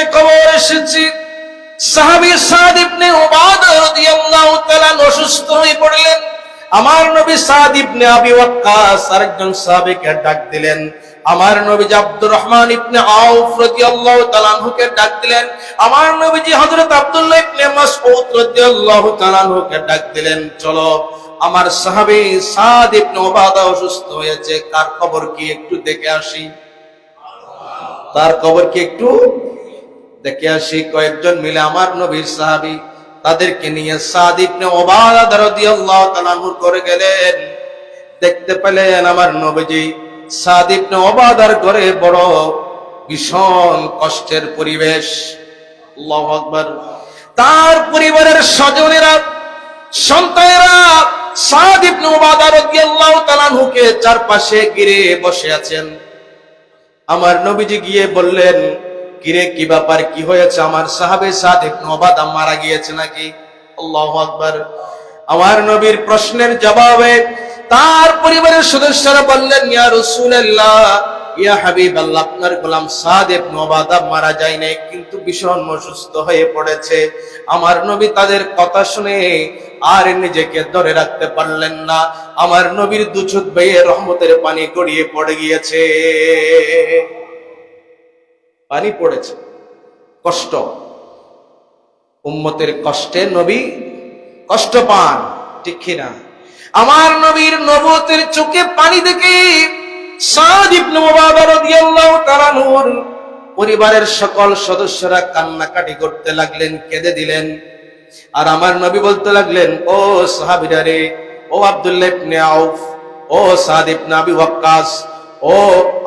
কাছে খবর এসেছে সাহাবী সাদ ইবনে উবাদা রাদিয়াল্লাহু তাআলা অসুস্থ হয়ে পড়লেন। আমার নবী সাদ ইবনে আবি ওয়াক্কাস আরেকজন সাহাবীকে ডাক দিলেন। আমার নবীজি আব্দুর রহমান ইবনে আউফ রাদিয়াল্লাহু তাআলা আনহুকে ডাক দিলেন। আমার নবীজি হযরত আব্দুল্লাহ ইবনে মাসউদ রাদিয়াল্লাহু তাআলা আনহুকে ডাক দিলেন, চলো আমার সাহাবী সাদ ইবনে উবাদা অসুস্থ হয়েছে, কার খবর কি একটু দেখে আসি, তার খবর কি একটু দেখে আসি। কয়েকজন মিলে আমার নবীর সাহাবী তাদেরকে নিয়ে সাদ ইবনে উবাদা রাদিয়াল্লাহু তাআলা আনহু করে গেলেন। দেখতে পেলেন আমার নবীজি সাদ ইবনে উবাদার ঘরে বড় ভীষণ কষ্টের পরিবেশ। আল্লাহু আকবার। তার পরিবারের স্বজনেরা, সন্তানেরা সাদ ইবনে উবাদা রাদিয়াল্লাহু তাআলা আনহুকে চারপাশে ঘিরে বসে আছেন। আমার নবীজি গিয়ে বললেন, কিরে কি ব্যাপার, কি হয়েছে? আমার সাহাবে সাদ ইবনে উবাদা মারা গিয়েছে নাকি? আল্লাহু আকবার। আমার নবীর প্রশ্নের জবাবে তার পরিবারের সদস্যরা বললেন, ইয়া রাসূলুল্লাহ, ইয়া হাবিবাল্লাহ, আপনার গোলাম সাদ ইবনে উবাদা মারা যায় নাই, কিন্তু ভীষণ অসুস্থ হয়ে পড়েছে। আমার নবী তাদের কথা শুনে আর নিজেকে ধরে রাখতে পারলেন না। আমার নবীর দু চোখ বেয়ে রহমতের পানি গড়িয়ে পড়ে গিয়েছে। পানি পড়েছে, কষ্ট, উম্মতের কষ্টে নবী কষ্ট পান, ঠিক কিনা? আমার নবীর নবুয়তের চোখে পানি দেখে সাদ ইবনে উবাদা রাদিয়াল্লাহু তাআলা আনহুর পরিবারের সকল সদস্যরা কান্নাকাটি করতে লাগলেন, কেঁদে দিলেন। আর আমার নবী বলতে লাগলেন, ও সাহাবীরা রে, ও আব্দুল্লাহ ইবনে আউফ, ও সাদ ইবনে আবি ওয়াক্কাস, ও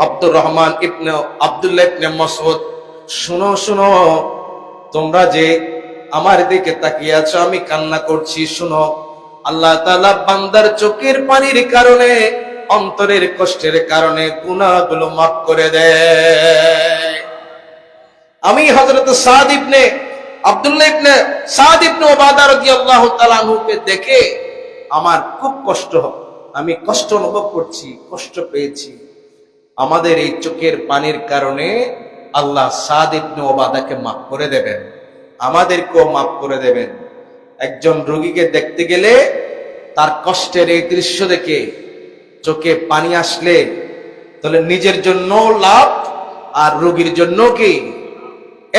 আব্দুর রহমান ইবনে আব্দুল্লাহ ইবনে মাসউদ, শুনো শুনো, তোমরা যে আমার দিকে তাকিয়ে আছো, আমি কান্না করছি, শুনো। আল্লাহ তাআলা বান্দার চোখের পানির কারণে, অন্তরের কষ্টের কারণে গুনাহগুলো মাফ করে দেয়। আমি হযরত সাদ ইবনে আব্দুল্লাহ ইবনে সাদ ইবনে উবাদা রাদিয়াল্লাহু তাআলা আনহুকে দেখে আমার খুব কষ্ট হয়, আমি কষ্ট অনুভব করছি, কষ্ট পেয়েছি। আমাদের এই চোখের পানির কারণে আল্লাহ সাদ ইবনে উবাদাকে মাফ করে দেবেন, আমাদেরকেও মাফ করে দেবেন। একজন রোগীকে দেখতে গেলে তার কষ্টের এই দৃশ্য দেখে চোখে পানি আসলে তাহলে নিজের জন্য লাভ আর রোগীর জন্য কি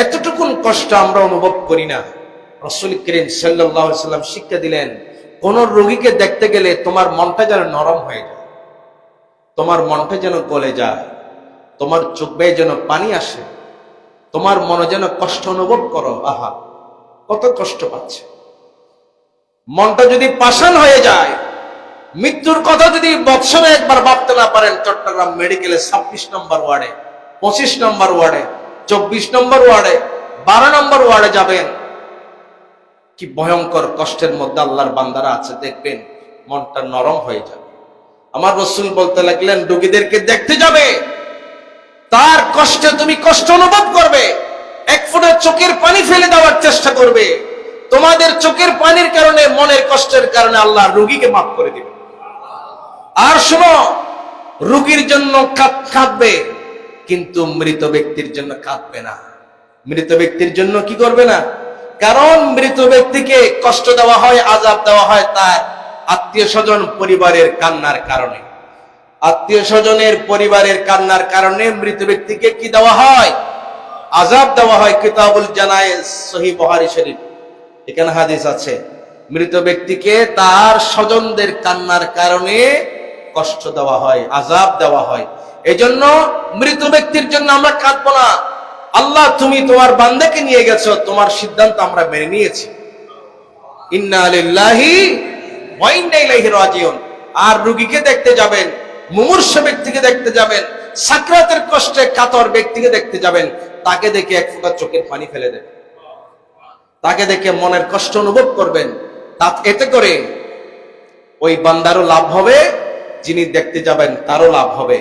এতটুকুন কষ্ট আমরা অনুভব করি না। রাসূল করিম সাল্লাল্লাহু আলাইহি ওয়াসাল্লাম শিক্ষা দিলেন, কোন রোগীকে দেখতে গেলে তোমার মনটা যেন নরম হয়ে যায়, তোমার মনটা যেন গলে যায়, তোমার চোখ বেয়ে যেন পানি আসে, তোমার মনে যেন কষ্ট অনুভব করো, আহা কত কষ্ট পাচ্ছে। মনটা যদি পাষাণ হয়ে যায়, মৃত্যুর কথা যদি বৎসরে একবার ভাবতে না পারেন, চট্টগ্রাম মেডিকেলে 26 নম্বর ওয়ার্ডে, 25 নম্বর ওয়ার্ডে, 24 নম্বর ওয়ার্ডে, 12 নম্বর ওয়ার্ডে যাবেন, কি ভয়ঙ্কর কষ্টের মধ্যে আল্লাহর বান্দারা আছে, দেখবেন মনটা নরম হয়ে যাবে। আমার রাসূল বলতে লাগলেন, রোগীদেরকে দেখতে যাবে, তার কষ্টে তুমি কষ্ট অনুভব করবে, এক ফোঁটা চোখের পানি ফেলে দেওয়ার চেষ্টা করবে। তোমাদের চোখের পানির কারণে, মনের কষ্টের কারণে আল্লাহ রোগীকে মাফ করে দিবে। আর শোনো, রোগীর জন্য কাঁদবে, কিন্তু মৃত ব্যক্তির জন্য কাঁদবে না। মৃত ব্যক্তির জন্য কি করবে না? কারণ মৃত ব্যক্তিকে কষ্ট দেওয়া হয়, আযাব দেওয়া হয় তার আত্মীয় স্বজন পরিবারের কান্নার কারণে। আত্মীয় স্বজনের পরিবারের কান্নার কারণে মৃত ব্যক্তিকে কি দেওয়া হয়? আযাব দেওয়া হয়। কিতাবুল জানায়েজ, সহিহ বুখারী শরীফ, এখানে হাদিস আছে, মৃত ব্যক্তিকে তার স্বজনদের কান্নার কারণে কষ্ট দেওয়া হয়, আযাব দেওয়া হয়। এজন্য মৃত ব্যক্তির জন্য আমরা কাঁদবো না। আল্লাহ, তুমি তোমার বান্দাকে নিয়ে গেছো, তোমার সিদ্ধান্ত আমরা মেনে নিয়েছি। ইন্না লিল্লাহি ওয়া ইন্না ইলাইহি রাজিউন। আর রোগীকে দেখতে যাবেন, মুমূর্ষু ব্যক্তিকে দেখতে যাবেন, সাকরাতের কষ্টে কাতর ব্যক্তিকে দেখতে যাবেন, তাকে দেখে এক ফোঁটা চোখের পানি ফেলে দেন, তাকে দেখে মনের কষ্ট অনুভব করবেন। এতে করে ওই বান্দারও লাভ হবে, যিনি দেখতে যাবেন তারও লাভ হবে।